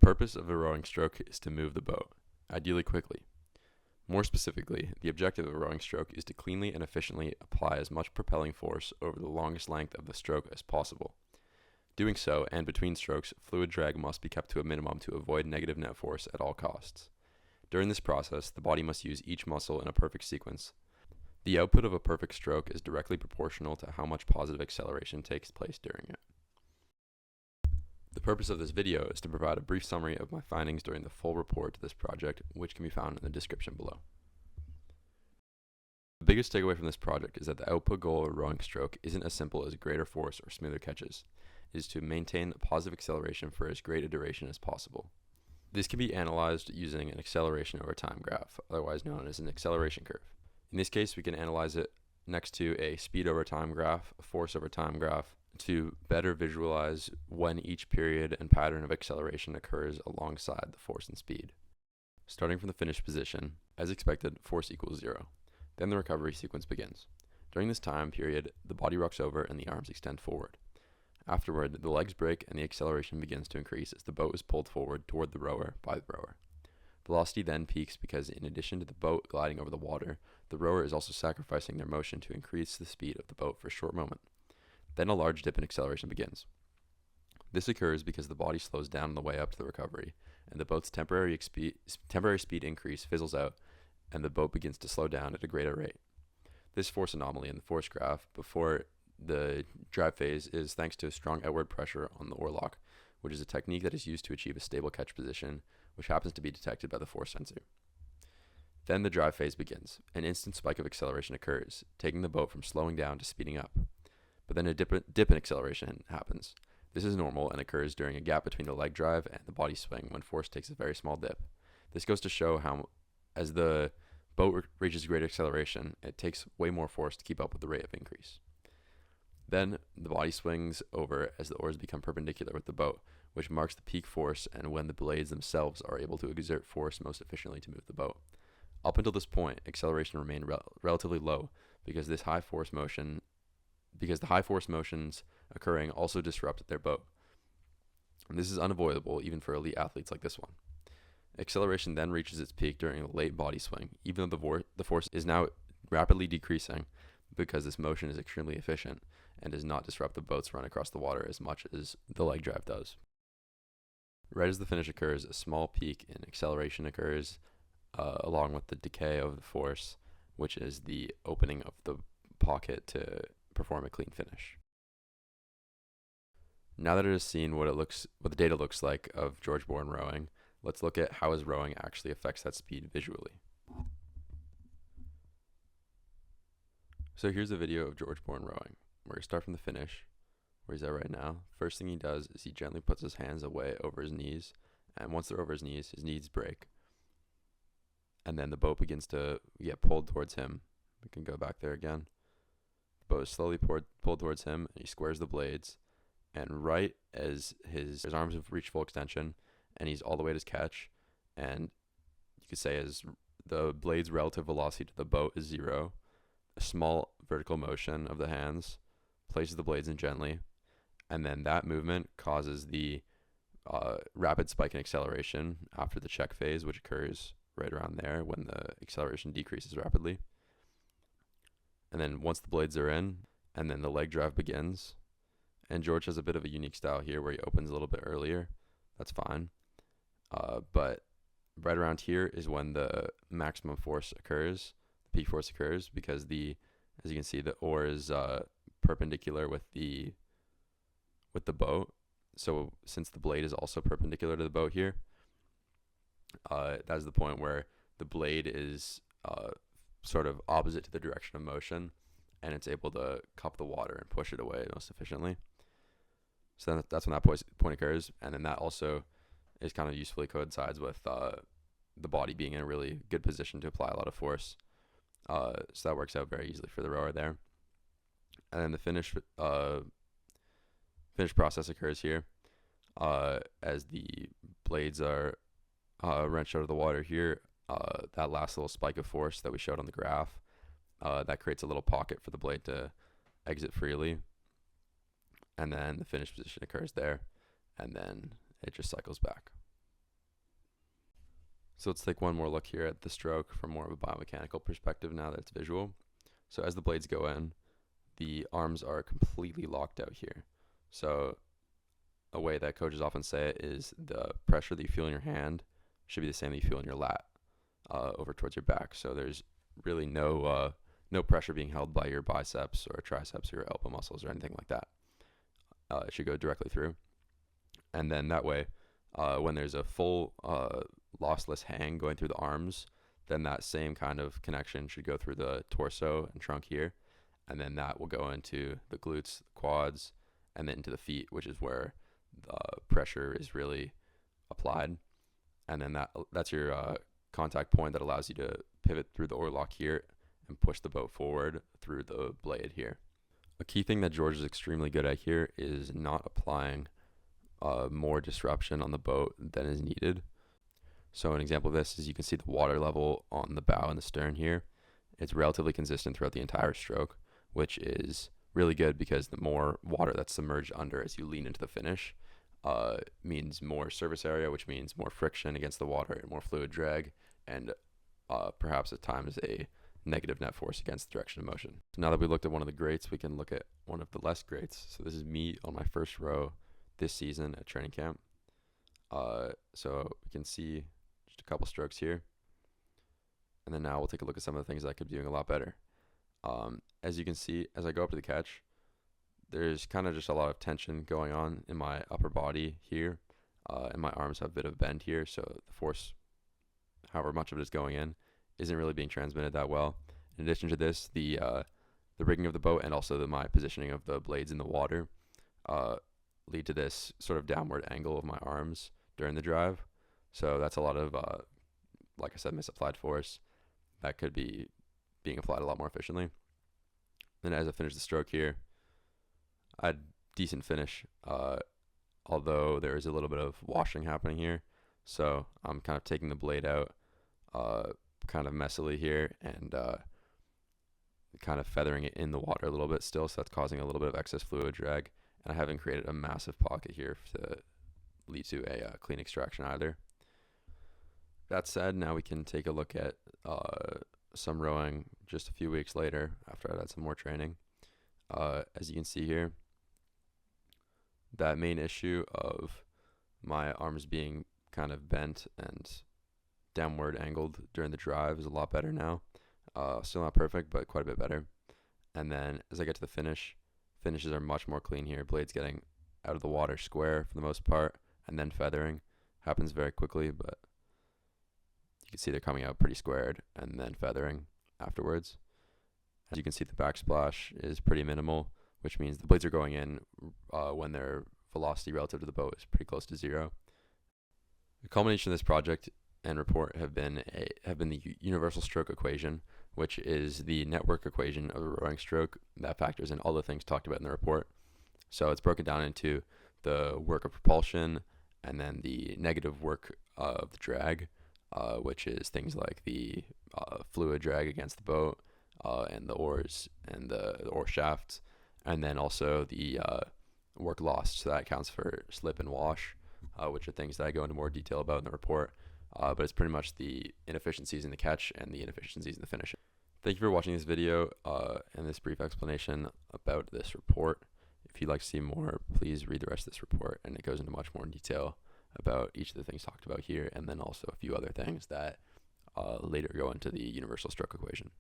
purpose of a rowing stroke is to move the boat, ideally quickly. More specifically, the objective of a rowing stroke is to cleanly and efficiently apply as much propelling force over the longest length of the stroke as possible. Doing so, and between strokes, fluid drag must be kept to a minimum to avoid negative net force at all costs. During this process, the body must use each muscle in a perfect sequence. The output of a perfect stroke is directly proportional to how much positive acceleration takes place during it. The purpose of this video is to provide a brief summary of my findings during the full report to this project, which can be found in the description below. The biggest takeaway from this project is that the output goal of a rowing stroke isn't as simple as greater force or smoother catches. It is to maintain a positive acceleration for as great a duration as possible. This can be analyzed using an acceleration over time graph, otherwise known as an acceleration curve. In this case, we can analyze it next to a speed over time graph, a force over time graph, to better visualize when each period and pattern of acceleration occurs alongside the force and speed. Starting from the finished position, as expected, force equals 0. Then the recovery sequence begins. During this time period, the body rocks over and the arms extend forward. Afterward, the legs break and the acceleration begins to increase as the boat is pulled forward toward the rower by the rower. Velocity then peaks because in addition to the boat gliding over the water, the rower is also sacrificing their motion to increase the speed of the boat for a short moment. Then a large dip in acceleration begins. This occurs because the body slows down on the way up to the recovery, and the boat's temporary speed increase fizzles out, and the boat begins to slow down at a greater rate. This force anomaly in the force graph before the drive phase is thanks to a strong outward pressure on the oarlock, which is a technique that is used to achieve a stable catch position, which happens to be detected by the force sensor. Then the drive phase begins. An instant spike of acceleration occurs, taking the boat from slowing down to speeding up. But then a dip in acceleration happens. This is normal and occurs during a gap between the leg drive and the body swing when force takes a very small dip. This goes to show how, as the boat reaches greater acceleration, it takes way more force to keep up with the rate of increase. Then the body swings over as the oars become perpendicular with the boat, which marks the peak force and when the blades themselves are able to exert force most efficiently to move the boat. Up until this point, acceleration remained relatively low because the high force motions occurring also disrupt their boat. And this is unavoidable even for elite athletes like this one. Acceleration then reaches its peak during a late body swing, even though the force is now rapidly decreasing because this motion is extremely efficient and does not disrupt the boat's run across the water as much as the leg drive does. Right as the finish occurs, a small peak in acceleration occurs along with the decay of the force, which is the opening of the pocket to perform a clean finish. Now that it has seen what the data looks like of George Bourne rowing, let's look at how his rowing actually affects that speed visually. So here's a video of George Bourne rowing. We're going to start from the finish, where he's at right now. First thing he does is he gently puts his hands away over his knees, and once they're over his knees break. And then the boat begins to get pulled towards him. We can go back there again. The boat is slowly pulled towards him, and he squares the blades. And right as his arms have reached full extension, and he's all the way to his catch, and you could say as the blade's relative velocity to the boat is 0, a small vertical motion of the hands places the blades in gently, and then that movement causes the rapid spike in acceleration after the check phase, which occurs right around there when the acceleration decreases rapidly. And then once the blades are in, and then the leg drive begins, and George has a bit of a unique style here where he opens a little bit earlier. That's fine. But right around here is when the maximum force occurs, the peak force occurs, because as you can see, the oar is perpendicular with the boat. So since the blade is also perpendicular to the boat here, that's the point where the blade is sort of opposite to the direction of motion, and it's able to cup the water and push it away most efficiently. So that's when that point occurs, and then that also is kind of usefully coincides with the body being in a really good position to apply a lot of force. So that works out very easily for the rower there. And then the finish process occurs here as the blades are wrenched out of the water here. That last little spike of force that we showed on the graph, that creates a little pocket for the blade to exit freely. And then the finish position occurs there, and then it just cycles back. So let's take one more look here at the stroke from more of a biomechanical perspective now that it's visual. So as the blades go in, the arms are completely locked out here. So a way that coaches often say it is the pressure that you feel in your hand should be the same that you feel in your lat over towards your back. So there's really no pressure being held by your biceps or triceps or your elbow muscles or anything like that. It should go directly through. And then that way, when there's a full lossless hang going through the arms, then that same kind of connection should go through the torso and trunk here. And then that will go into the glutes, quads, and then into the feet, which is where the pressure is really applied. And then that's your contact point that allows you to pivot through the oar lock here and push the boat forward through the blade here. A key thing that George is extremely good at here is not applying more disruption on the boat than is needed. So an example of this is you can see the water level on the bow and the stern here. It's relatively consistent throughout the entire stroke, which is really good because the more water that's submerged under as you lean into the finish means more surface area, which means more friction against the water and more fluid drag, and perhaps at times a negative net force against the direction of motion. So now that we looked at one of the greats, we can look at one of the less greats. So this is me on my first row this season at training camp. So we can see just a couple strokes here. And then now we'll take a look at some of the things I could be doing a lot better. As you can see, as I go up to the catch, there's kind of just a lot of tension going on in my upper body here. And my arms have a bit of bend here. So the force, however much of it is going in, isn't really being transmitted that well. In addition to this, the rigging of the boat and also my positioning of the blades in the water lead to this sort of downward angle of my arms during the drive. So that's a lot of, like I said, misapplied force that could be being applied a lot more efficiently. Then as I finish the stroke here, I had decent finish, although there is a little bit of washing happening here. So I'm kind of taking the blade out kind of messily here and kind of feathering it in the water a little bit still, so that's causing a little bit of excess fluid drag, and I haven't created a massive pocket here to lead to a clean extraction either. That said, now we can take a look at some rowing just a few weeks later after I've had some more training. As you can see here, that main issue of my arms being kind of bent and downward angled during the drive is a lot better now. Still not perfect, but quite a bit better. And then as I get to the finishes are much more clean here. Blades getting out of the water square for the most part, and then feathering happens very quickly, but you can see they're coming out pretty squared and then feathering afterwards. As you can see, the backsplash is pretty minimal, which means the blades are going in when their velocity relative to the boat is pretty close to zero. The culmination of this project and report have been the universal stroke equation, which is the network equation of a rowing stroke that factors in all the things talked about in the report. So it's broken down into the work of propulsion and then the negative work of the drag, which is things like the fluid drag against the boat and the oars and the oar shafts, and then also the work lost. So that accounts for slip and wash, which are things that I go into more detail about in the report. But it's pretty much the inefficiencies in the catch and the inefficiencies in the finish. Thank you for watching this video and this brief explanation about this report. If you'd like to see more, please read the rest of this report, and it goes into much more detail about each of the things talked about here, and then also a few other things that later go into the universal stroke equation.